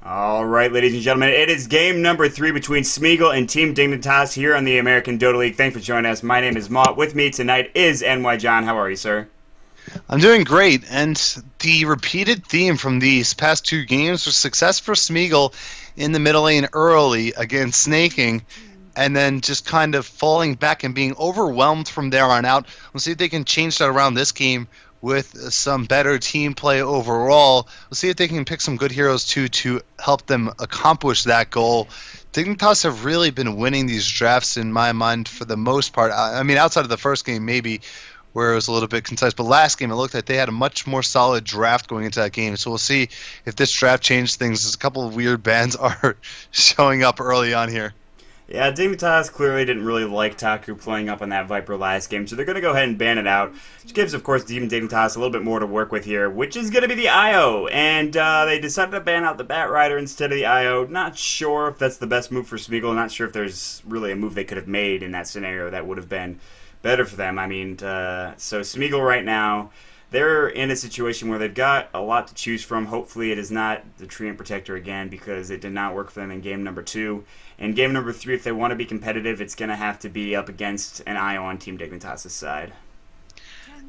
All right, ladies and gentlemen, it is game number 3 between Smeagol and Team Dignitas here on the American Dota League. Thanks for joining us. My name is Mott. With me tonight is NY John. How are you, sir? I'm doing great, and the repeated theme from these past two games was success for Smeagol in the middle lane early against snaking, and then just kind of falling back and being overwhelmed from there on out. We'll see if they can change that around this game with some better team play overall. We'll see if they can pick some good heroes too to help them accomplish that goal. Dignitas have really been winning these drafts in my mind for the most part. I mean, outside of the first game, maybe, where it was a little bit concise. But last game, it looked like they had a much more solid draft going into that game. So we'll see if this draft changes things. There's a couple of weird bans are showing up early on here. Yeah, Dignitas clearly didn't really like Taku playing up on that Viper last game, so they're going to go ahead and ban it out, which gives, of course, Team Dignitas a little bit more to work with here, which is going to be the IO, and they decided to ban out the Bat Rider instead of the IO. Not sure if that's the best move for Smeagol, not sure if there's really a move they could have made in that scenario that would have been better for them. I mean, so Smeagol right now, they're in a situation where they've got a lot to choose from. Hopefully it is not the Treant Protector again, because it did not work for them in game number 2. In game number 3, if they want to be competitive, it's going to have to be up against an IO on Team Dignitas' side.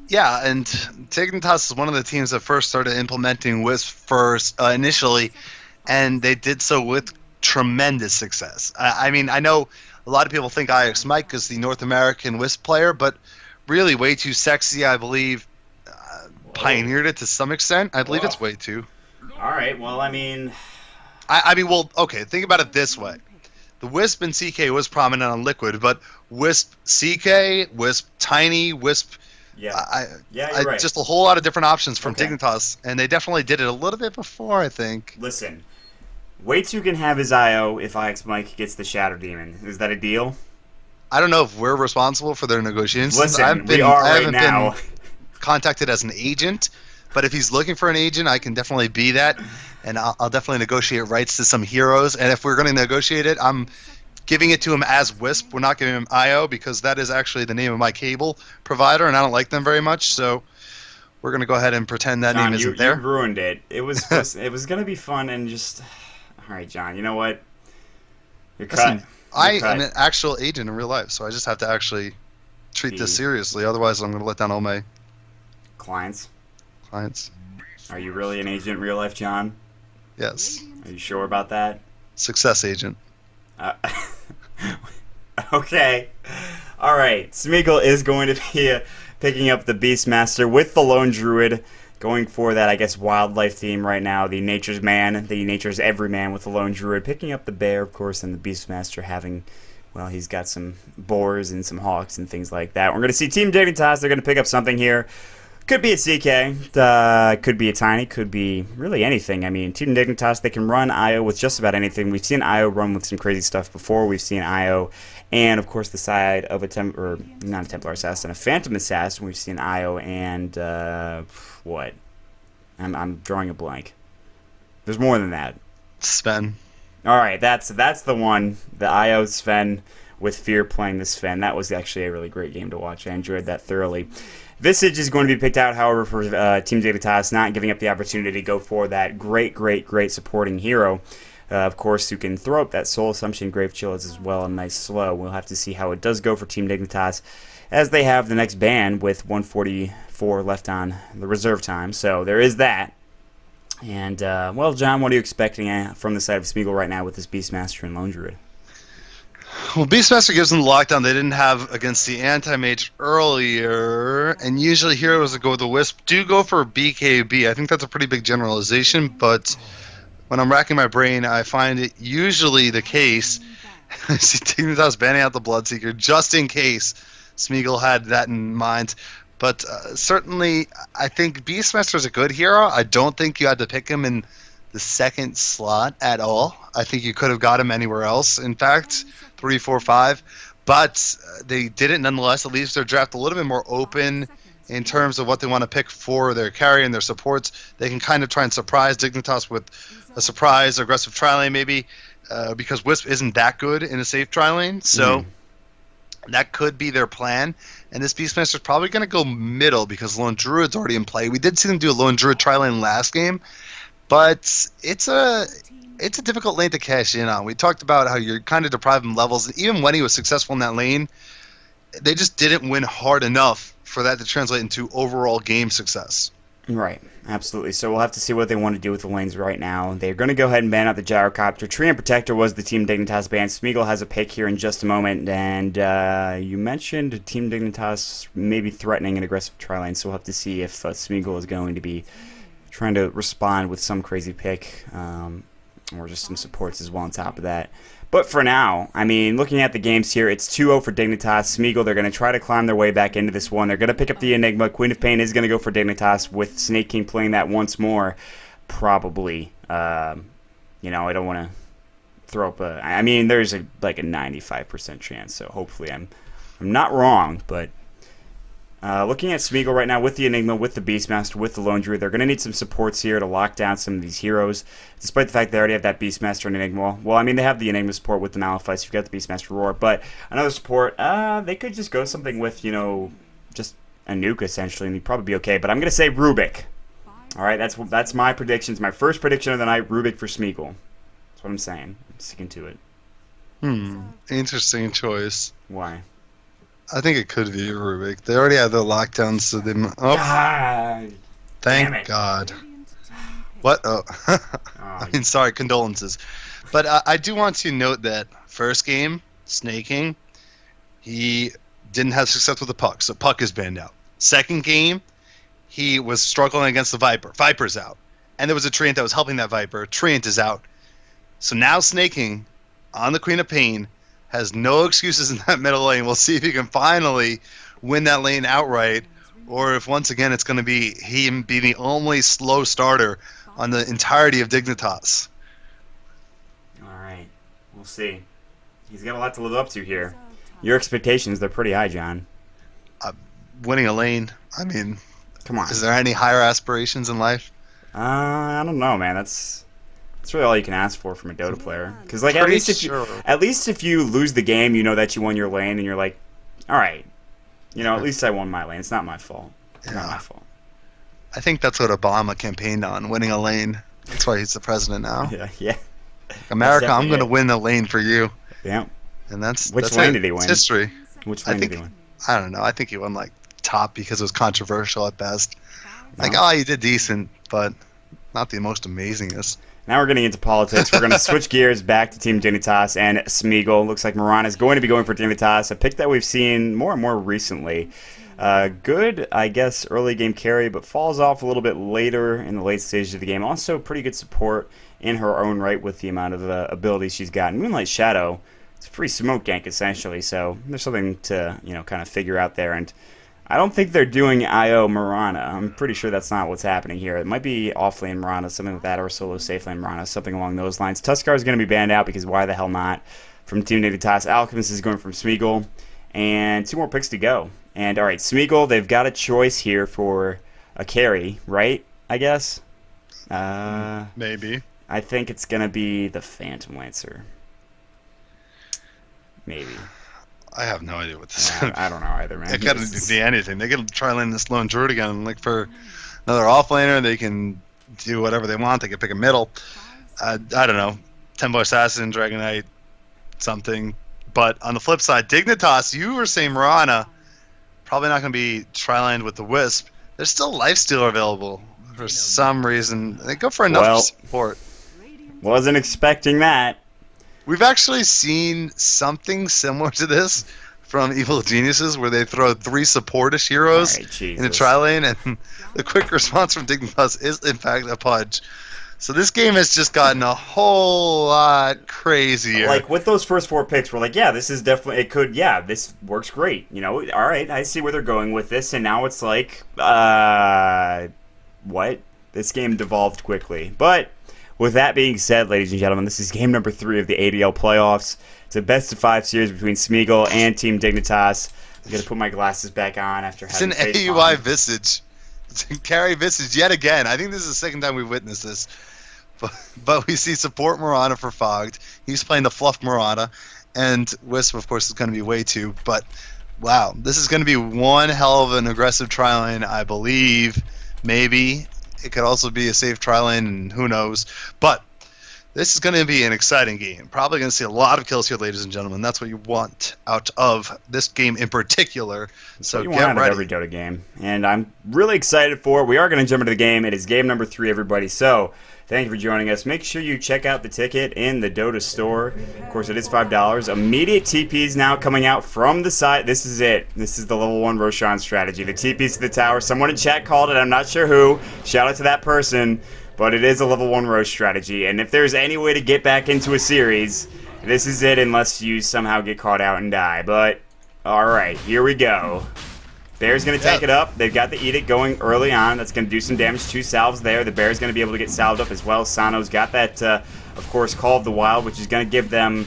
Yeah, and Dignitas is one of the teams that first started implementing Wisp first initially, and they did so with tremendous success. I mean, I know a lot of people think Ix Mike is the North American Wisp player, but really way too sexy, I believe. Pioneered it to some extent. I believe it's way too. All right, well, I mean... well, okay, think about it this way. The Wisp and CK was prominent on Liquid, but Wisp CK, Wisp Tiny, Wisp... Yeah, you're right. Just a whole lot of different options from Okay. Dignitas, and they definitely did it a little bit before, I think. Listen, Way2 can have his IO if Ix Mike gets the Shadow Demon. Is that a deal? I don't know if we're responsible for their negotiations. Listen, we are right now. Been contacted as an agent, but if he's looking for an agent, I can definitely be that, and I'll definitely negotiate rights to some heroes. And if we're going to negotiate it, I'm giving it to him as Wisp. We're not giving him IO, because that is actually the name of my cable provider, and I don't like them very much. So we're going to go ahead and pretend that John, name isn't there. You ruined it. It was it was going to be fun and just... All right, John, you know what? You're cut. Listen, I am an actual agent in real life, so I just have to actually treat this seriously. Otherwise, I'm going to let down all my clients. Are you really an agent in real life, John? Yes. Are you sure about that? Success agent. Okay. All right. Smeagol is going to be picking up the Beastmaster with the Lone Druid, going for that, I guess, wildlife theme right now. The Nature's Man, the Nature's Everyman with the Lone Druid, picking up the Bear, of course, and the Beastmaster having... Well, he's got some boars and some hawks and things like that. We're going to see Team Dignitas. They're going to pick up something here. Could be a CK, could be a Tiny, could be really anything. I mean, Team Dignitas, they can run IO with just about anything. We've seen IO run with some crazy stuff before. We've seen IO, and of course the side of not a Templar Assassin, a Phantom Assassin. We've seen IO and what? I'm drawing a blank. There's more than that. Sven. All right, that's the one. The IO Sven with Fear playing the Sven. That was actually a really great game to watch. I enjoyed that thoroughly. Visage is going to be picked out, however, for Team Dignitas, not giving up the opportunity to go for that great supporting hero, of course, who can throw up that Soul Assumption Grave Chill as well, a nice slow. We'll have to see how it does go for Team Dignitas, as they have the next ban with 144 left on the reserve time. So there is that. And, well, John, what are you expecting from the side of Smeagol right now with this Beastmaster and Lone Druid? Well, Beastmaster gives them the lockdown they didn't have against the Anti-Mage earlier, and usually heroes that go with the Wisp do go for BKB. I think that's a pretty big generalization, but when I'm racking my brain, I find it usually the case. I see Dignitas banning out the Bloodseeker just in case Smeagol had that in mind. But certainly, I think Beastmaster is a good hero. I don't think you had to pick him in the second slot at all. I think you could have got him anywhere else, in fact, 3, 4, 5. But they did it nonetheless. It leaves their draft a little bit more open in terms of what they want to pick for their carry and their supports. They can kind of try and surprise Dignitas with a surprise aggressive tri lane maybe, because Wisp isn't that good in a safe tri lane. So that could be their plan. And this Beastmaster is probably going to go middle because Lone Druid's already in play. We did see them do a Lone Druid tri lane last game, but it's a it's a difficult lane to cash in on. We talked about how you're kind of deprived of levels. And even when he was successful in that lane, they just didn't win hard enough for that to translate into overall game success. Right, absolutely. So we'll have to see what they want to do with the lanes right now. They're going to go ahead and ban out the Gyrocopter. Tree and Protector was the Team Dignitas ban. Smeagol has a pick here in just a moment. And you mentioned Team Dignitas maybe threatening an aggressive tri-lane, so we'll have to see if Smeagol is going to be trying to respond with some crazy pick or just some supports as well on top of that. But for now, I mean, looking at the games here, it's 2-0 for Dignitas. Smeagol, they're going to try to climb their way back into this one. They're going to pick up the Enigma. Queen of Pain is going to go for Dignitas with Snake King playing that once more, probably. I don't want to throw up a... I mean, there's like a 95% chance, so hopefully I'm not wrong, but... looking at Smeagol right now with the Enigma, with the Beastmaster, with the Lone Druid, they're going to need some supports here to lock down some of these heroes, despite the fact they already have that Beastmaster and Enigma. Well, I mean, they have the Enigma support with the Malphite, so you've got the Beastmaster Roar, but another support, they could just go something with, just a nuke, essentially, and you'd probably be okay, but I'm going to say Rubik. All right, that's my predictions. My first prediction of the night, Rubik for Smeagol. That's what I'm saying. I'm sticking to it. Interesting choice. Why? I think it could be Rubik. They already have the lockdown, so they... Oh, God. thank God. What? Oh. I mean, sorry, condolences. But I do want to note that first game, Snaking, he didn't have success with the Puck, so Puck is banned out. Second game, he was struggling against the Viper. Viper's out. And there was a Treant that was helping that Viper. Treant is out. So now Snaking, on the Queen of Pain, has no excuses in that middle lane. We'll see if he can finally win that lane outright, or if once again it's going to be him be the only slow starter on the entirety of Dignitas. All right, we'll see. He's got a lot to live up to here. Your expectations, they're pretty high, John. Winning a lane, I mean, come on. Is there any higher aspirations in life? I don't know, man. That's really all you can ask for from a Dota player. Because like at least if you lose the game, you know that you won your lane, and you're like, all right, at least I won my lane. It's not my fault. It's not my fault. I think that's what Obama campaigned on, winning a lane. That's why he's the president now. Yeah. America, I'm going to win the lane for you. Yeah. And which lane did he win? It's history. Which lane did he win? I don't know. I think he won like top because it was controversial at best. Like, he did decent, but not the most amazingest. Now we're getting into politics. We're going to switch gears back to Team Dignitas and Smeagol. Looks like Mirana is going to be going for Dignitas, a pick that we've seen more and more recently. Good, I guess, early game carry, but falls off a little bit later in the late stages of the game. Also, pretty good support in her own right with the amount of abilities she's got. Moonlight Shadow, it's a free smoke gank, essentially, so there's something to kind of figure out there. And I don't think they're doing IO Mirana. I'm pretty sure that's not what's happening here. It might be off-lane Mirana, something like that, or solo safe-lane Mirana, something along those lines. Tuskar is going to be banned out because why the hell not? From Team Dignitas, Alchemist is going from Smeagol, and 2 more picks to go. And, all right, Smeagol, they've got a choice here for a carry, right, I guess? Maybe. I think it's going to be the Phantom Lancer. Maybe. I have no idea what this is. I don't know either, man. It couldn't be anything. They could try landing this Lone Druid again and look for another offlaner. They can do whatever they want. They could pick a middle. I don't know. Tempo Assassin, Dragonite, something. But on the flip side, Dignitas, you were saying Mirana, probably not going to be tri-lined with the Wisp. There's still Lifestealer available for some reason. They go for enough support. Wasn't expecting that. We've actually seen something similar to this from Evil Geniuses, where they throw 3 supportish heroes in a tri-lane, and the quick response from Dignitas is, in fact, a Pudge. So this game has just gotten a whole lot crazier. Like, with those first 4 picks, we're like, yeah, this is definitely, this works great. All right, I see where they're going with this, and now it's like, what? This game devolved quickly. But with that being said, ladies and gentlemen, this is game number 3 of the ADL playoffs. It's a best-of-5 series between Smeagol and Team Dignitas. I'm going to put my glasses back on after having It's an AUI Visage. It's a carry Visage yet again. I think this is the second time we've witnessed this. But we see support Mirana for Fogged. He's playing the Fluff Mirana. And Wisp, of course, is going to be way too. But, wow, this is going to be one hell of an aggressive tri-lane, I believe. Maybe. It could also be a safe tri-lane, and who knows. But This is going to be an exciting game. Probably going to see a lot of kills here, ladies and gentlemen. That's what you want out of this game in particular. So you get want out ready. of every Dota game, and I'm really excited for it. We are going to jump into the game. It is game number 3, everybody. So thank you for joining us. Make sure you check out the ticket in the Dota store. Of course, it is $5. Immediate TPs now coming out from the side. This is it. This is the level 1 Roshan strategy. The TPs to the tower. Someone in chat called it. I'm not sure who. Shout out to that person. But it is a level 1 Roche strategy, and if there's any way to get back into a series, this is it unless you somehow get caught out and die. But, alright, here we go. Bear's going to take it up. They've got the Edict going early on. That's going to do some damage. 2 salves there. The Bear's going to be able to get salved up as well. Sano's got that, of course, Call of the Wild, which is going to give them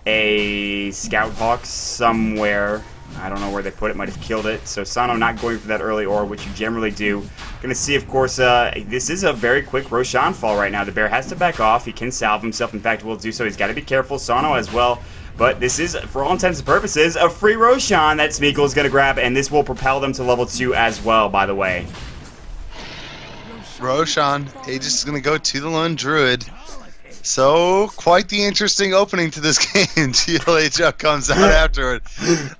a Scout Hawk somewhere. I don't know where they put it. Might have killed it. So Sano not going for that early ore, which you generally do. Going to see, of course, this is a very quick Roshan fall right now. The Bear has to back off. He can salve himself. In fact, will do so. He's got to be careful. Sano as well. But this is, for all intents and purposes, a free Roshan that Smeagol is going to grab, and this will propel them to level 2 as well, by the way. Roshan, Aegis is going to go to the Lone Druid. So, quite the interesting opening to this game. GLHL comes out afterward.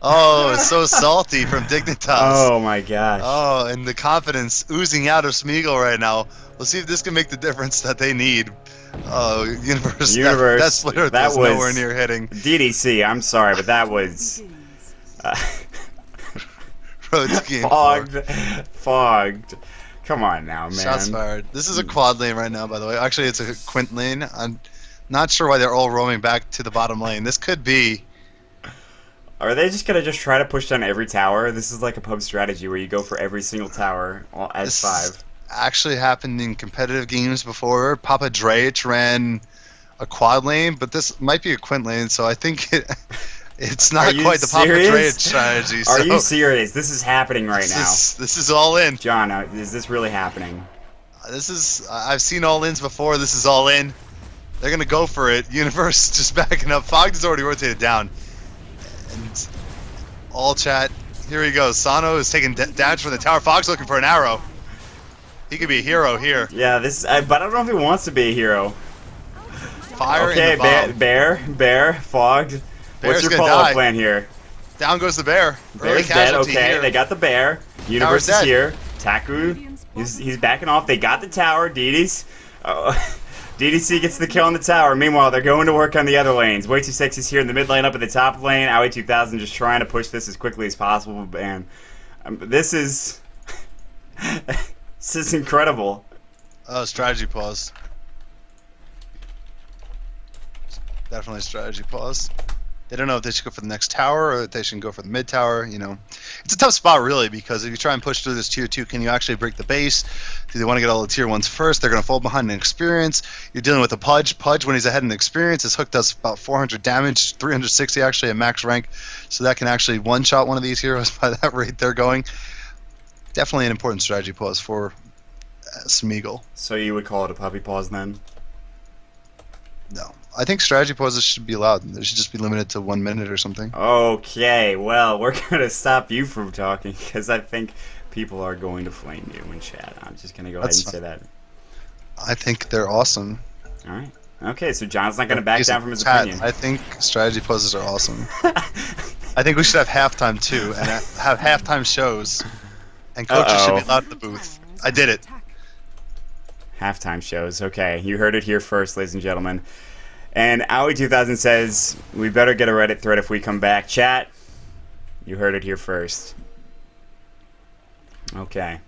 Oh, so salty from Dignitas. Oh my gosh. Oh, and the confidence oozing out of Smeagol right now. We'll see if this can make the difference that they need. Oh, Universe. That splitter was nowhere near hitting. DDC, I'm sorry, but that was... Fogged. Come on now, man. Shots fired. This is a quad lane right now, by the way. Actually, it's a quint lane. I'm not sure why they're all roaming back to the bottom lane. This could be... Are they just going to just try to push down every tower? This is like a pub strategy where you go for every single tower as 5. Actually happened in competitive games before. Papa Drake ran a quad lane, but this might be a quint lane, so I think it's not quite the Papa Drake strategy. Are you serious? This is happening right now. This is all in. John, is this really happening? I've seen all ins before. This is all in. They're gonna go for it. Universe just backing up. Fogg is already rotated down. And all chat. Here he goes. Sano is taking damage from the tower. Fogg's looking for an arrow. He could be a hero here. Yeah, but I don't know if he wants to be a hero. Fire okay, in the bomb. Bear, Fogged. What's your follow-up plan here? Down goes the Bear. Bear's dead. Okay, here. They got the Bear. Universe is here. Taku, he's backing off. They got the tower. DDC gets the kill on the tower. Meanwhile, they're going to work on the other lanes. Way Too Sexy's here in the mid lane up at the top lane. Aoi 2000 just trying to push this as quickly as possible. And this is... this is incredible. Oh, strategy pause. Definitely strategy pause. They don't know if they should go for the next tower or if they should go for the mid tower. You know, it's a tough spot really, because if you try and push through this tier 2, can you actually break the base? Do they want to get all the tier 1s first? They're going to fall behind in experience. You're dealing with a Pudge. Pudge, when he's ahead in experience, his hook does about 400 damage, 360 actually at max rank, so that can actually one-shot one of these heroes by that rate they're going. Definitely an important strategy pause for Smeagol. So you would call it a puppy pause then? No. I think strategy pauses should be allowed. They should just be limited to 1 minute or something. Okay, well, we're going to stop you from talking because I think people are going to flame you in chat. I'm just going to go ahead and say that. I think they're awesome. All right. Okay, so John's not going to back down from his opinion. I think strategy pauses are awesome. I think we should have halftime too, and have halftime shows. And coaches should be allowed in the booth. I did it. Halftime shows. Okay, you heard it here first, ladies and gentlemen. And Aoi 2000 says, we better get a Reddit thread if we come back. Chat, you heard it here first. Okay.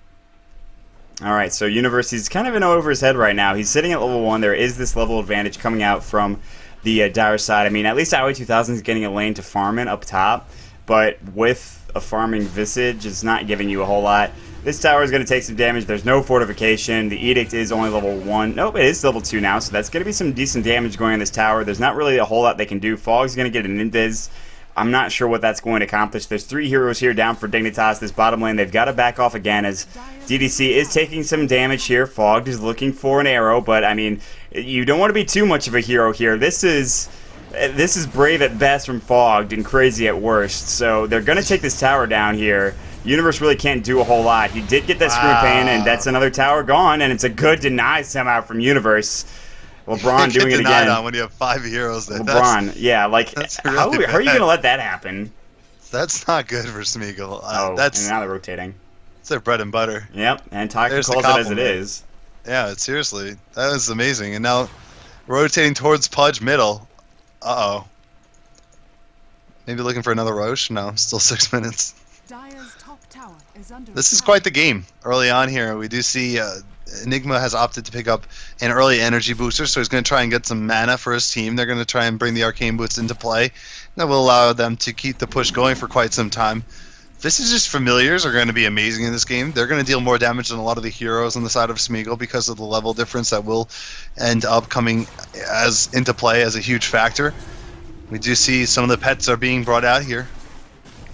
Alright, so University's kind of in over his head right now. He's sitting at level 1. There is this level advantage coming out from the dire side. I mean, at least Aoi 2000 is getting a lane to farm in up top. But with a farming Visage, it's not giving you a whole lot. This tower is going to take some damage. There's no fortification. The Edict is only level 1. Nope, it is level 2 now, so that's going to be some decent damage going on this tower. There's not really a whole lot they can do. Fogg's going to get an Invis. I'm not sure what that's going to accomplish. There's 3 heroes here down for Dignitas. This bottom lane, they've got to back off again as DDC is taking some damage here. Fogged is looking for an arrow, but, I mean, you don't want to be too much of a hero here. This is brave at best from Fogged and crazy at worst. So they're going to take this tower down here. Universe really can't do a whole lot. He did get that Scream Pain, and that's another tower gone, and it's a good deny somehow from Universe. LeBron get doing it denied again. on when you have 5 heroes there. LeBron, yeah, like that's how really are you bad. gonna let that happen? That's not good for Smeagol. Oh, and now they're rotating. That's their bread and butter. Yep, and Taco There's the calls it as it compliment. is. Yeah, seriously, that was amazing. And now rotating towards Pudge middle. Uh oh. Maybe looking for another Roche? No, still 6 minutes. Dire's top tower is under This is attack. quite the game. Early on here, we do see Enigma has opted to pick up an early energy booster, so he's going to try and get some mana for his team. They're going to try and bring the arcane boots into play. That will allow them to keep the push going for quite some time. This is just familiars are going to be amazing in this game. They're going to deal more damage than a lot of the heroes on the side of Smeagol because of the level difference that will end up coming as into play as a huge factor. We do see some of the pets are being brought out here.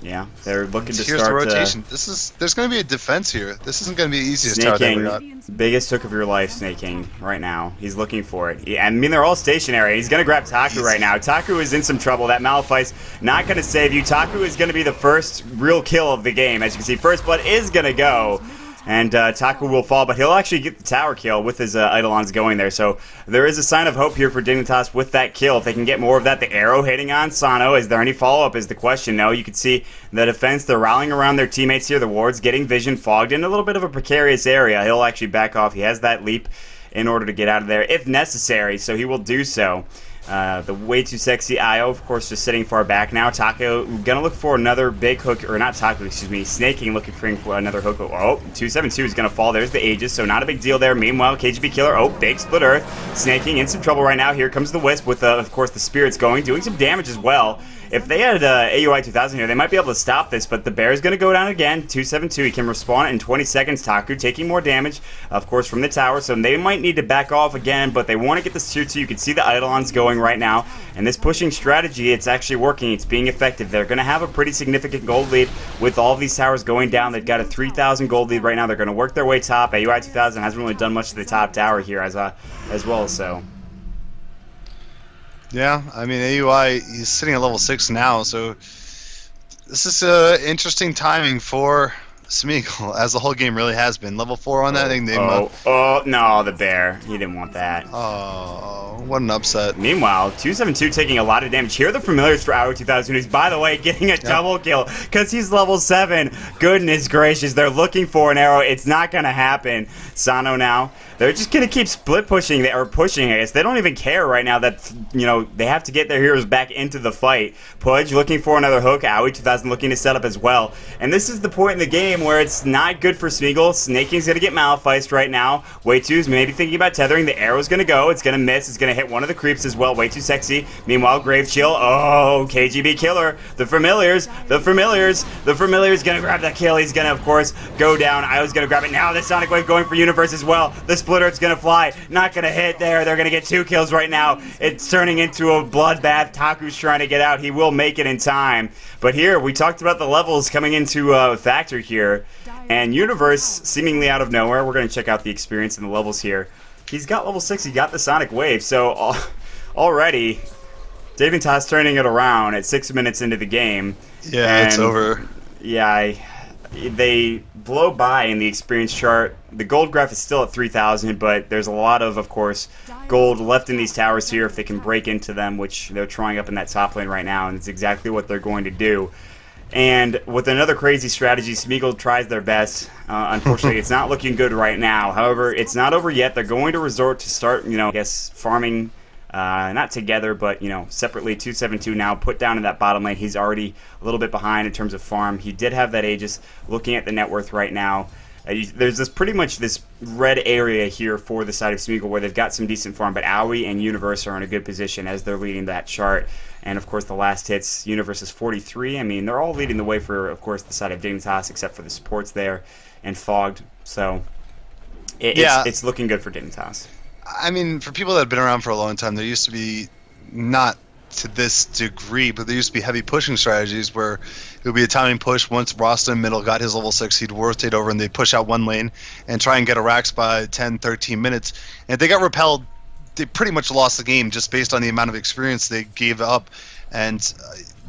Yeah, they're looking to Here's start the rotation. There's going to be a defense here. This isn't going to be the easiest tower they ever got. snaking. Biggest hook of your life, snaking right now. He's looking for it. I mean, they're all stationary. He's gonna grab Taku right now. Taku is in some trouble. That Malphite's not gonna save you. Taku is gonna be the first real kill of the game. As you can see, first blood is gonna go. And Taku will fall, but he'll actually get the tower kill with his Eidolons going there. So there is a sign of hope here for Dignitas with that kill. If they can get more of that, the arrow hitting on Sano. Is there any follow-up is the question. No, you can see the defense. They're rallying around their teammates here. The ward's getting vision fogged in a little bit of a precarious area. He'll actually back off. He has that leap in order to get out of there if necessary, so he will do so. The way too sexy Io, of course, just sitting far back now. Taco gonna look for another big hook, or not Taco, excuse me, Snaking looking for another hook. Oh, 272 is gonna fall. There's the Aegis, so not a big deal there. Meanwhile, KGB Killer, oh, big split earth. Snaking in some trouble right now. Here comes the Wisp with, of course, the Spirits going, doing some damage as well. If they had AUI 2000 here, they might be able to stop this, but the bear is going to go down again. 272, he can respawn in 20 seconds. Taku taking more damage, of course, from the tower, so they might need to back off again, but they want to get this tier 2. You can see the Eidolons going right now, and this pushing strategy, it's actually working. It's being effective. They're going to have a pretty significant gold lead with all of these towers going down. They've got a 3,000 gold lead right now. They're going to work their way top. AUI 2000 hasn't really done much to the top tower here as well, so... Yeah, I mean, AUI, he's sitting at level 6 now, so this is interesting timing for Smeagol, as the whole game really has been. Level 4 on that thing, No, the bear. He didn't want that. Oh, what an upset. Meanwhile, 272 taking a lot of damage. Here are the familiars for Hour 2000, who's, by the way, getting a double kill because he's level 7. Goodness gracious, they're looking for an arrow. It's not going to happen. Sano now. They're just going to keep split pushing, or pushing, I guess. They don't even care right now that, they have to get their heroes back into the fight. Pudge looking for another hook. Aoi 2000 looking to set up as well. And this is the point in the game where it's not good for Smeagol. Snaking's going to get Malphite right now. Way 2's maybe thinking about tethering. The arrow's going to go. It's going to miss. It's going to hit one of the creeps as well. Way too sexy. Meanwhile, Grave Chill. Oh, KGB Killer. The familiars going to grab that kill. He's going to, of course, go down. Io's going to grab it. Now the Sonic Wave going for Universe as well. The Split Earth's going to fly. Not going to hit there. They're going to get 2 kills right now. It's turning into a bloodbath. Taku's trying to get out. He will make it in time. But here, we talked about the levels coming into factor here. And Universe, seemingly out of nowhere, we're going to check out the experience and the levels here. He's got level 6. He got the Sonic Wave. So already, Dignitas turning it around at 6 minutes into the game. Yeah, it's over. Yeah, they blow by in the experience chart. The gold graph is still at 3,000, but there's a lot of course, gold left in these towers here if they can break into them, which they're trying up in that top lane right now, and it's exactly what they're going to do. And with another crazy strategy, Smeagol tries their best. Unfortunately, it's not looking good right now. However, it's not over yet. They're going to resort to start, I guess, farming. Not together, but, separately. 272 now put down in that bottom lane. He's already a little bit behind in terms of farm. He did have that Aegis. Looking at the net worth right now, there's pretty much this red area here for the side of Smeagol where they've got some decent farm, but Aoi and Universe are in a good position as they're leading that chart. And, of course, the last hits, Universe is 43. I mean, they're all leading the way for, of course, the side of Dignitas, except for the supports there and Fogged. So, it's looking good for Dignitas. I mean, for people that have been around for a long time, there used to be, not to this degree, but there used to be heavy pushing strategies where it would be a timing push. Once Rasta in middle got his level 6, he'd rotate over and they'd push out one lane and try and get a Rax by 10, 13 minutes. And if they got repelled, they pretty much lost the game just based on the amount of experience they gave up. And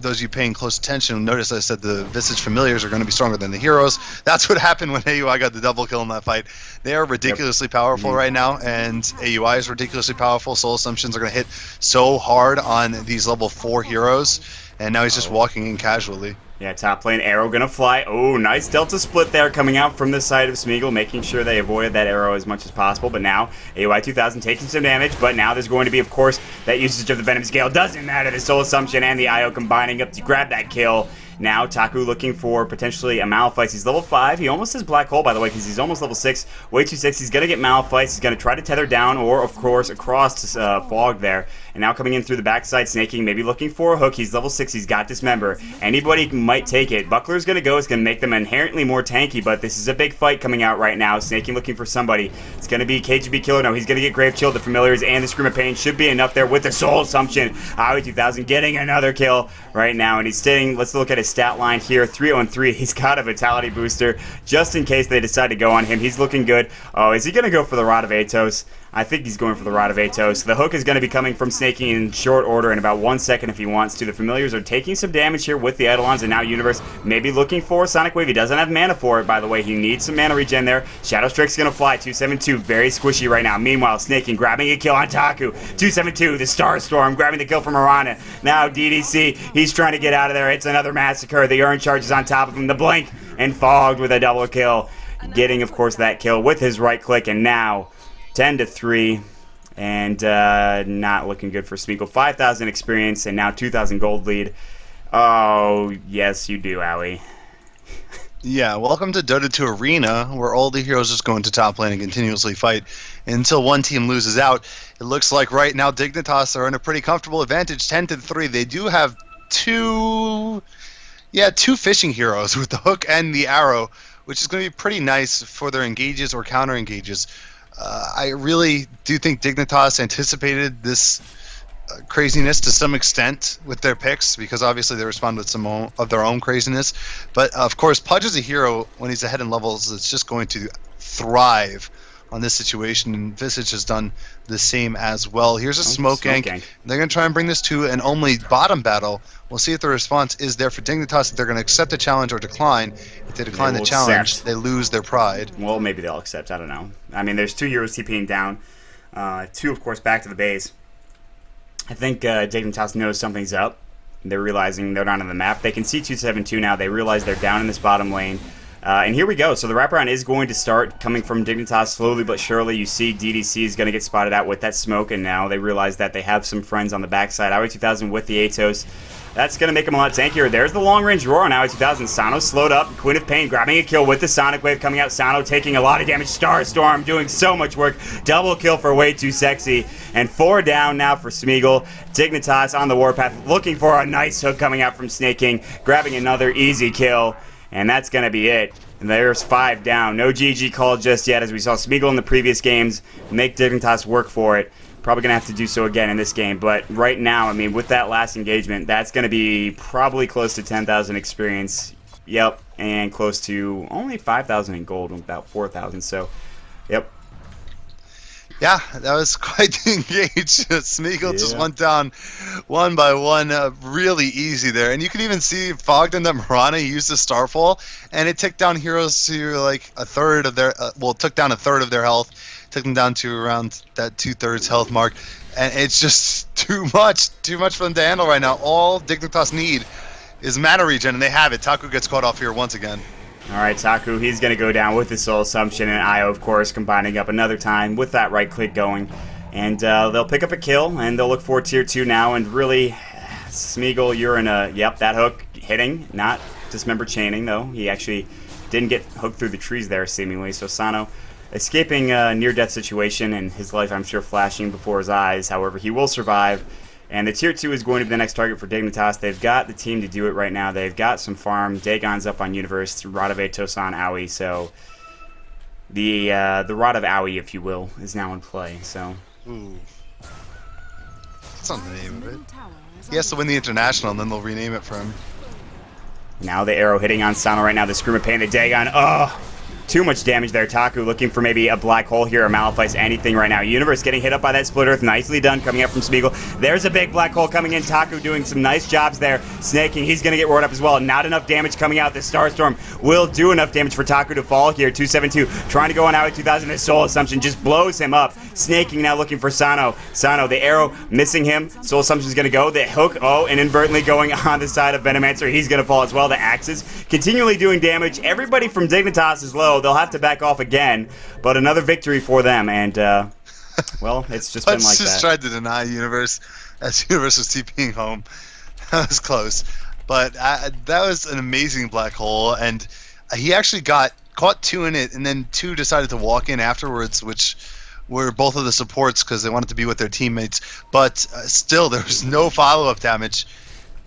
those of you paying close attention will notice I said the Visage Familiars are going to be stronger than the heroes. That's what happened when AUI got the double kill in that fight. They are ridiculously powerful right now, and AUI is ridiculously powerful. Soul Assumptions are going to hit so hard on these level 4 heroes, and now he's just walking in casually. Yeah, top lane, arrow gonna fly. Oh, nice delta split there coming out from the side of Smeagol, making sure they avoided that arrow as much as possible. But now, AUI 2000 taking some damage, but now there's going to be, of course, that usage of the Venom Scale. Doesn't matter, the Soul Assumption and the IO combining up to grab that kill. Now, Taku looking for potentially a Malphite. He's level 5. He almost has Black Hole, by the way, because he's almost level 6. Way too 6. He's going to get Malphite. He's going to try to tether down or, of course, across to Fog there. And now coming in through the backside, snaking, maybe looking for a hook. He's level 6. He's got Dismember. Anybody might take it. Buckler's going to go. It's going to make them inherently more tanky, but this is a big fight coming out right now. Snaking looking for somebody. It's going to be KGB Killer. No, he's going to get Grave Chill. The Familiars and the Scream of Pain should be enough there with the Soul Assumption. Aoi 2000 getting another kill right now. And he's staying. Let's look at his stat line here. 3-on-3. He's got a Vitality booster just in case they decide to go on him. He's looking good. Oh, is he going to go for the Rod of Atos? I think he's going for the Rod of Atos. The hook is going to be coming from Snaking in short order in about 1 second if he wants to. The Familiars are taking some damage here with the Eidolons, and now Universe maybe looking for Sonic Wave. He doesn't have mana for it, by the way. He needs some mana regen there. Shadow Strike's going to fly. 272, very squishy right now. Meanwhile, Snaking grabbing a kill on Taku. 272, the Star Storm grabbing the kill from Arana. Now DDC, he's trying to get out of there. It's another massacre. The Urn charges on top of him. The Blink and Fogged with a double kill. Getting, of course, that kill with his right click, and now 10-3, and not looking good for Smeagol. 5,000 experience and now 2,000 gold lead. Oh, yes, you do, Aoi. Yeah, welcome to Dota 2 Arena, where all the heroes just go into top lane and continuously fight until one team loses out. It looks like right now Dignitas are in a pretty comfortable advantage, 10-3. They do have two fishing heroes with the hook and the arrow, which is going to be pretty nice for their engages or counter engages. I really do think Dignitas anticipated this craziness to some extent with their picks, because obviously they respond with some of their own craziness. But of course, Pudge is a hero when he's ahead in levels. It's just going to thrive on this situation, and Visage has done the same as well. Here's a smoke gank. They're going to try and bring this to an only bottom battle. We'll see if the response is there for Dignitas, if they're going to accept the challenge or decline. If they decline the challenge, they lose their pride. Well, maybe they'll accept. I don't know. I mean, there's 2 heroes TPing down. 2, of course, back to the base. I think Dignitas knows something's up. They're realizing they're not on the map. They can see 272 now. They realize they're down in this bottom lane. And here we go. So the wraparound is going to start coming from Dignitas slowly but surely. You see DDC is going to get spotted out with that smoke, and now they realize that they have some friends on the backside. Aoi 2000 with the Atos. That's going to make them a lot tankier. There's the long-range roar on Aoi 2000. Sano slowed up. Queen of Pain grabbing a kill with the Sonic Wave coming out. Sano taking a lot of damage. Star Storm doing so much work. Double kill for Way Too Sexy. And 4 down now for Smeagol. Dignitas on the warpath looking for a nice hook coming out from Snaking. Grabbing another easy kill. And that's going to be it. And there's 5 down. No GG call just yet, as we saw Smeagol in the previous games make Dignitas work for it. Probably going to have to do so again in this game. But right now, I mean, with that last engagement, that's going to be probably close to 10,000 experience. Yep. And close to only 5,000 in gold, about 4,000. So, yep. Yeah, that was quite the engage. Smeagol just went down one by one, really easy there. And you can even see Fogged and Marana used the Starfall, and it took down heroes to like a third of their, took down a third of their health, took them down to around that 2/3 health mark. And it's just too much for them to handle right now. All Dignitas need is mana regen, and they have it. Taku gets caught off here once again. All right, Taku, he's going to go down with his Soul Assumption, and Io, of course, combining up another time with that right click going. And they'll pick up a kill, and they'll look for Tier 2 now. And really, Smeagol, you're in a, yep, that hook hitting, not Dismember chaining, though. He actually didn't get hooked through the trees there, seemingly. So Sano escaping a near-death situation, and his life, I'm sure, flashing before his eyes. However, he will survive. And the Tier 2 is going to be the next target for Dignitas. They've got the team to do it right now. They've got some farm. Dagon's up on Universe. Rod of Atos on Aoi. So the Rod of Aoi, if you will, is now in play. So ooh. That's not the name of it. He has to win the International, and then they'll rename it for him. now the arrow hitting on Sano right now. The Scream of Pain, the Dagon. Oh, too much damage there. Taku looking for maybe a black hole here or Malefice, anything right now. Universe getting hit up by that Split Earth. Nicely done coming up from Smeagol. There's a big black hole coming in. Taku doing some nice jobs there. Snaking, he's going to get roared up as well. Not enough damage coming out. The Starstorm will do enough damage for Taku to fall here. 272 trying to go on out at 2000. His Soul Assumption just blows him up. Snaking now looking for Sano. Sano, the arrow missing him. Soul Assumption's going to go. The hook, and inadvertently going on the side of Venomancer. He's going to fall as well. The axes continually doing damage. Everybody from Dignitas is low. They'll have to back off again, but another victory for them, and well, it's just been like that. Just tried to deny Universe as Universe was TPing home. That was close, but that was an amazing black hole, and he actually got caught 2 in it, and then 2 decided to walk in afterwards, which were both of the supports because they wanted to be with their teammates, but still there was no follow-up damage.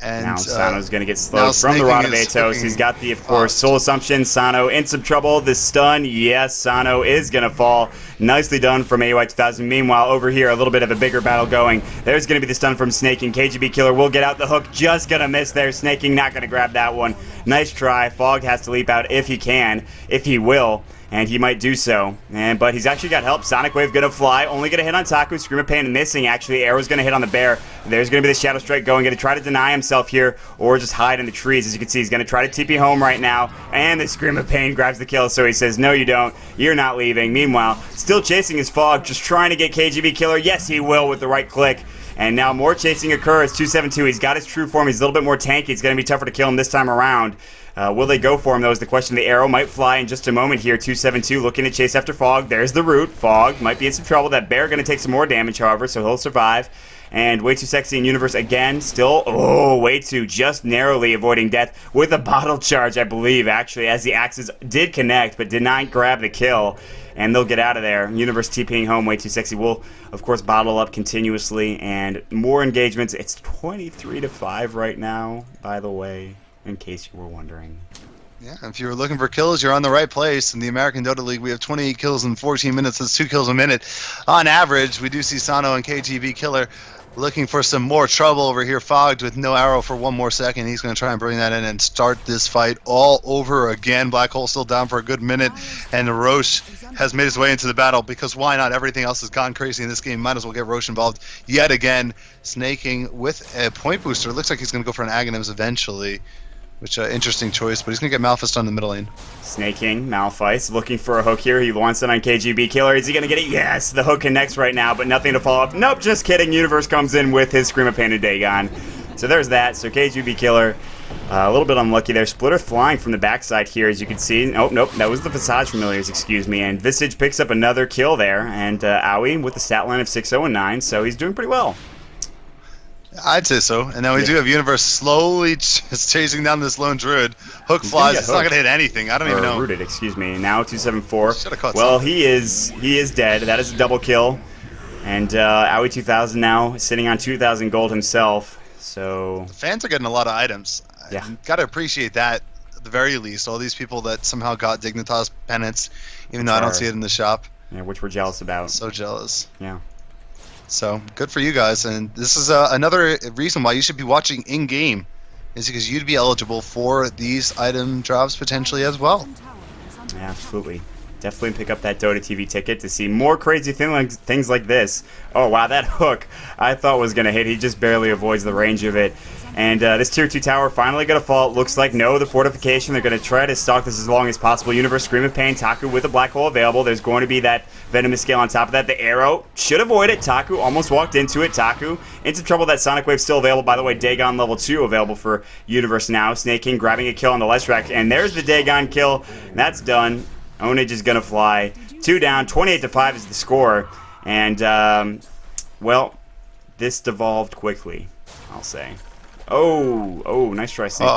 And now Sano's going to get slowed from the Rod of Atos. He's got the, of course, Soul Assumption. Sano in some trouble. The stun, yes, Sano is going to fall. Nicely done from AY2000. Meanwhile, over here, a little bit of a bigger battle going. There's going to be the stun from Snaking. KGB Killer will get out the hook. Just going to miss there. Snaking not going to grab that one. Nice try. Fog has to leap out if he can, if he will. And he might do so. But he's actually got help. Sonic Wave going to fly. Only going to hit on Taku. Scream of Pain missing, actually. Arrow's going to hit on the bear. There's going to be the Shadow Strike going. Going to try to deny himself here or just hide in the trees. As you can see, he's going to try to TP home right now. And the Scream of Pain grabs the kill. So he says, no, you don't. You're not leaving. Meanwhile, still chasing his Fog. Just trying to get KGB Killer. Yes, he will with the right click. And now more chasing occurs. 272. He's got his true form. He's a little bit more tanky. It's going to be tougher to kill him this time around. Will they go for him, though, is the question. The arrow might fly in just a moment here. 272 looking to chase after Fog. There's the root. Fog might be in some trouble. That bear going to take some more damage, however, so he'll survive. And Way Too Sexy in Universe again. Still, Way Too just narrowly avoiding death with a bottle charge, I believe, actually, as the axes did connect but did not grab the kill. And they'll get out of there. Universe TPing home. Way Too Sexy will, of course, bottle up continuously. And more engagements. It's 23-5 right now, by the way, in case you were wondering. Yeah, if you were looking for kills, you're on the right place. In the American Dota League, we have 28 kills in 14 minutes. That's 2 kills a minute. On average, we do see Sano and KGB Killer looking for some more trouble over here. Fogged with no arrow for 1 more second. He's going to try and bring that in and start this fight all over again. Black Hole still down for a good minute, and Roche has made his way into the battle because why not? Everything else has gone crazy in this game. Might as well get Roche involved yet again. Snaking with a point booster. Looks like he's going to go for an Aghanims eventually. Which interesting choice, but he's going to get Malefice on the middle lane. Snaking, Malefice, looking for a hook here. He wants it on KGB Killer. Is he going to get it? Yes! The hook connects right now, but nothing to follow up. Nope, just kidding. Universe comes in with his Scream of Pain and Dagon. So there's that. So KGB Killer, a little bit unlucky there. Splitter flying from the backside here, as you can see. Oh, nope, that was the Visage Familiars, excuse me. And Visage picks up another kill there. And Aoi with the stat line of 6-0-9, so he's doing pretty well. I'd say so. And now we do have Universe slowly just chasing down this lone druid. Hook flies. It's not going to hit anything. I don't even know. Rooted, excuse me. Now 274. Well, he is dead. That is a double kill. And Aoi 2000 now sitting on 2,000 gold himself. So the fans are getting a lot of items. Yeah. Got to appreciate that at the very least. All these people that somehow got Dignitas pennants, even though I don't see it in the shop. Yeah, which we're jealous about. So jealous. Yeah. So good for you guys, and this is another reason why you should be watching in-game, is because you'd be eligible for these item drops potentially as well. Yeah, absolutely. Definitely pick up that Dota TV ticket to see more crazy things like this. Oh, wow, that hook I thought was going to hit. He just barely avoids the range of it. And this Tier 2 tower finally going to fall. It looks like no, the fortification. They're going to try to stalk this as long as possible. Universe Scream of Pain. Taku with a black hole available. There's going to be that Venomous Scale on top of that. The arrow should avoid it. Taku almost walked into it. Taku into trouble. That Sonic Wave still available. By the way, Dagon level 2 available for Universe now. Snake King grabbing a kill on the Leshrac. And there's the Dagon kill. That's done. Onage is going to fly. 2 down. 28-5 is the score. And, well, this devolved quickly, I'll say. Oh, nice try, Snaking.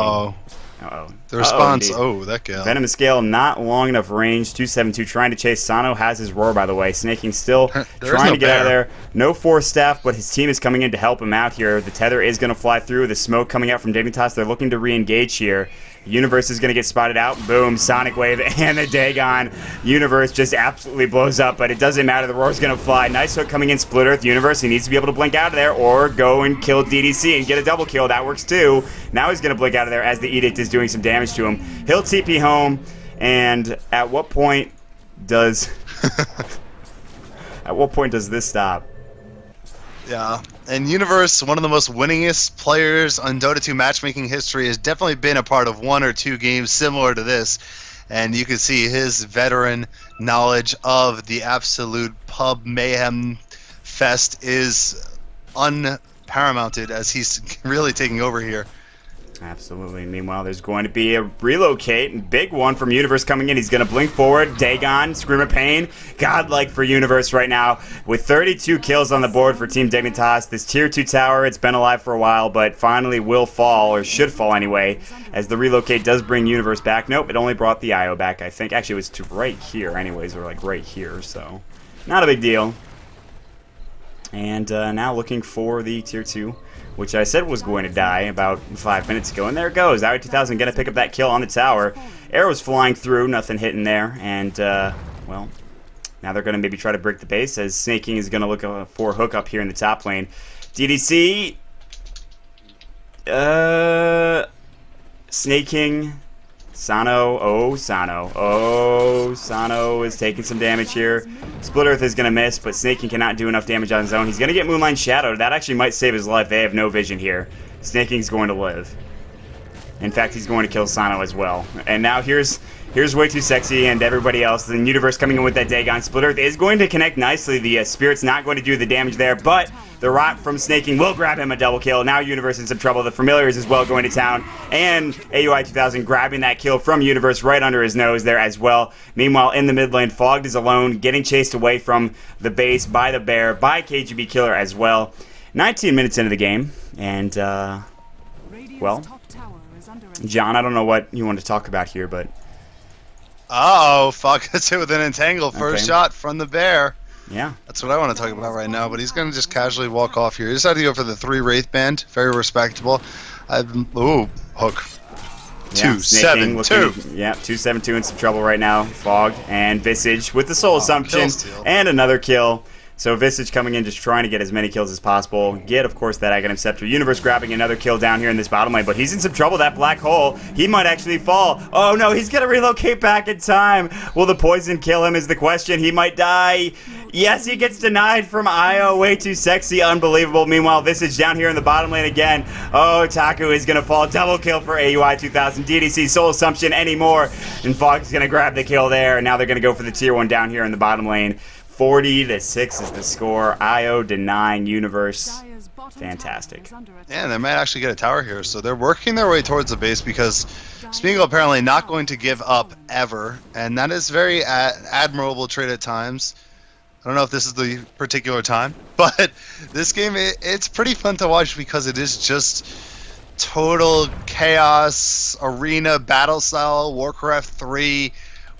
Uh-oh. The response, that gal. Venomous Scale, not long enough range. 272 trying to chase. Sano has his roar, by the way. Snaking still trying to get out of there. No Force Staff, but his team is coming in to help him out here. The Tether is going to fly through. The smoke coming out from Dignitas. They're looking to re-engage here. Universe is going to get spotted out. Boom, Sonic Wave, and the Dagon. Universe just absolutely blows up, but it doesn't matter. The roar's going to fly. Nice hook coming in, Split Earth. Universe, he needs to be able to blink out of there or go and kill DDC and get a double kill. That works too. Now he's going to blink out of there as the Edict is doing some damage to him. He'll TP home, And at what point does this stop? Yeah, and Universe, one of the most winningest players on Dota 2 matchmaking history, has definitely been a part of 1 or 2 games similar to this. And you can see his veteran knowledge of the absolute pub mayhem fest is unparamounted as he's really taking over here. Absolutely. Meanwhile, there's going to be a relocate. Big one from Universe coming in. He's going to blink forward. Dagon, Scream of Pain. Godlike for Universe right now. With 32 kills on the board for Team Dignitas. This Tier 2 tower, it's been alive for a while, but finally will fall, or should fall anyway, as the relocate does bring Universe back. Nope, it only brought the IO back, I think. Actually, it was to right here anyways, or like right here, so not a big deal. And now looking for the Tier 2, which I said was going to die about 5 minutes ago. And there it goes. IO 2000 going to pick up that kill on the tower. Arrows flying through, nothing hitting there. And, well, now they're going to maybe try to break the base as Snaking is going to look for a hook up here in the top lane. DDC. Snaking. Sano. Oh, Sano. Oh, Sano is taking some damage here. Split Earth is going to miss, but Snaking cannot do enough damage on his own. He's going to get Moonline Shadowed. That actually might save his life. They have no vision here. Snaking's going to live. In fact, he's going to kill Sano as well. And now here's Way Too Sexy and everybody else. The Universe coming in with that Dagon. Split Earth is going to connect nicely. The Spirit's not going to do the damage there, but the Rot from Snaking will grab him a double kill. Now Universe in some trouble. The Familiars as well going to town. And AUI 2000 grabbing that kill from Universe right under his nose there as well. Meanwhile, in the mid lane, Fogged is alone, getting chased away from the base by the Bear, by KGB Killer as well. 19 minutes into the game, and, well, John, I don't know what you want to talk about here, but... Uh-oh, Fogg gets hit with an entangle. First shot from the Bear. Yeah. That's what I want to talk about right now, but he's going to just casually walk off here. He decided to go for the 3 Wraith Band. Very respectable. Ooh, hook. Yeah, 2-7-2. Yeah, 2-7-2 in some trouble right now. Fog and Visage with the Soul Assumption and another kill. So Visage coming in just trying to get as many kills as possible. Get, of course, that Aghanim Scepter. Universe grabbing another kill down here in this bottom lane, but he's in some trouble. That black hole, he might actually fall. Oh, no, he's going to relocate back in time. Will the poison kill him is the question. He might die. Yes, he gets denied from IO. Way Too Sexy. Unbelievable. Meanwhile, Visage down here in the bottom lane again. Oh, Taku is going to fall. Double kill for AUI 2000. DDC, Soul Assumption, anymore. And Fox is going to grab the kill there. And now they're going to go for the tier 1 down here in the bottom lane. 40-6 is the score. IO denying Universe. Fantastic. Yeah, they might actually get a tower here. So they're working their way towards the base because Smeagol apparently not going to give up ever. And that is very admirable trait at times. I don't know if this is the particular time, but this game, it's pretty fun to watch because it is just total chaos, arena, battle style, Warcraft 3,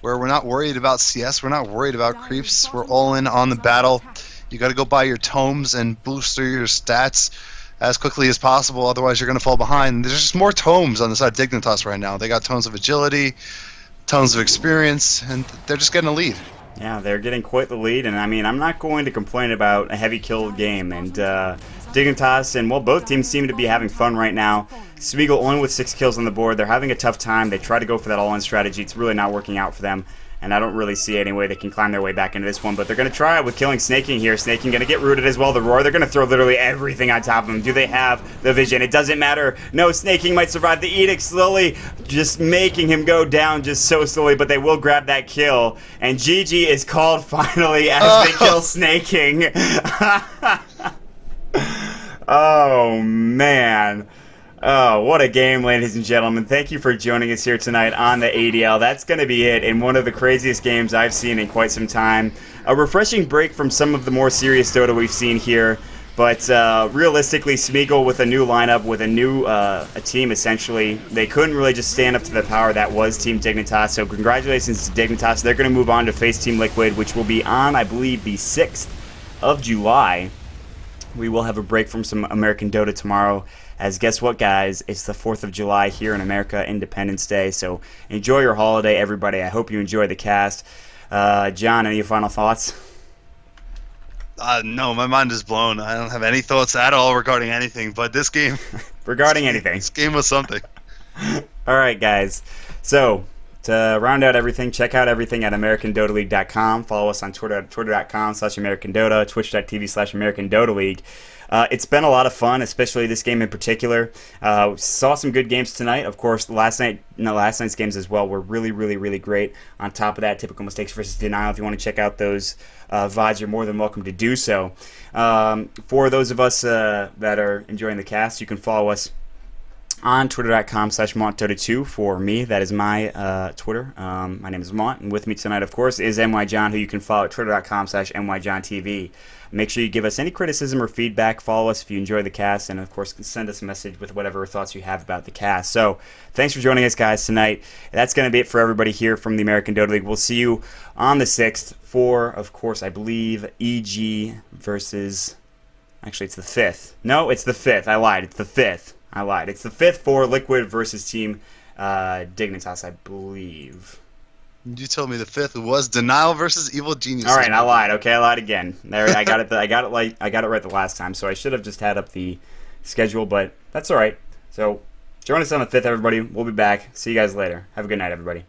where we're not worried about CS, we're not worried about creeps, we're all in on the battle. You got to go buy your tomes and booster your stats as quickly as possible, otherwise you're going to fall behind. There's just more tomes on the side of Dignitas right now. They got tomes of agility, tons of experience, and they're just getting a lead. Yeah, they're getting quite the lead, and I mean, I'm not going to complain about a heavy kill game, and Dignitas and, well, both teams seem to be having fun right now. Smeagol only with 6 kills on the board. They're having a tough time. They try to go for that all-in strategy. It's really not working out for them, and I don't really see any way they can climb their way back into this one, but they're going to try it with killing Snaking here. Snaking going to get rooted as well. The Roar, they're going to throw literally everything on top of him. Do they have the vision? It doesn't matter. No, Snaking might survive. The Edict slowly just making him go down just so slowly, but they will grab that kill, and GG is called finally as they kill Snaking. Oh, man. Oh, what a game, ladies and gentlemen. Thank you for joining us here tonight on the ADL. That's going to be it in one of the craziest games I've seen in quite some time. A refreshing break from some of the more serious Dota we've seen here. But realistically, Smeagol with a new lineup, with a new a team, essentially, they couldn't really just stand up to the power that was Team Dignitas. So congratulations to Dignitas. They're going to move on to face Team Liquid, which will be on, I believe, the 6th of July. We will have a break from some American Dota tomorrow, as guess what, guys? It's the 4th of July here in America, Independence Day. So enjoy your holiday, everybody. I hope you enjoy the cast. John, any final thoughts? No, my mind is blown. I don't have any thoughts at all regarding anything, but this game... Regarding anything. This game was something. All right, guys. So, To round out everything, check out everything at AmericanDotaLeague.com. Follow us on Twitter at twitter.com/AmericanDota, twitch.tv/AmericanDotaLeague. It's been a lot of fun, especially this game in particular. Saw some good games tonight. Of course, last night's games as well were really, really, really great. On top of that, Typical Mistakes versus Denial. If you want to check out those VODs, you're more than welcome to do so. For those of us that are enjoying the cast, you can follow us on twitter.com/MontDota2. For me, that is my Twitter. My name is Mont, and with me tonight, of course, is MYJohn, who you can follow at twitter.com/MYJohnTV. Make sure you give us any criticism or feedback. Follow us if you enjoy the cast, and of course, send us a message with whatever thoughts you have about the cast. So, thanks for joining us, guys, tonight. That's going to be it for everybody here from the American Dota League. We'll see you on the 6th for, of course, I believe, EG versus... Actually, it's the 5th. No, it's the 5th. I lied. It's the 5th. It's the 5th for Liquid versus Team Dignitas, I believe. You told me the 5th was Denial versus Evil Genius. All right, I lied. Okay, I lied again. There, I got it. I got it right the last time. So I should have just had up the schedule, but that's all right. So join us on the 5th, everybody. We'll be back. See you guys later. Have a good night, everybody.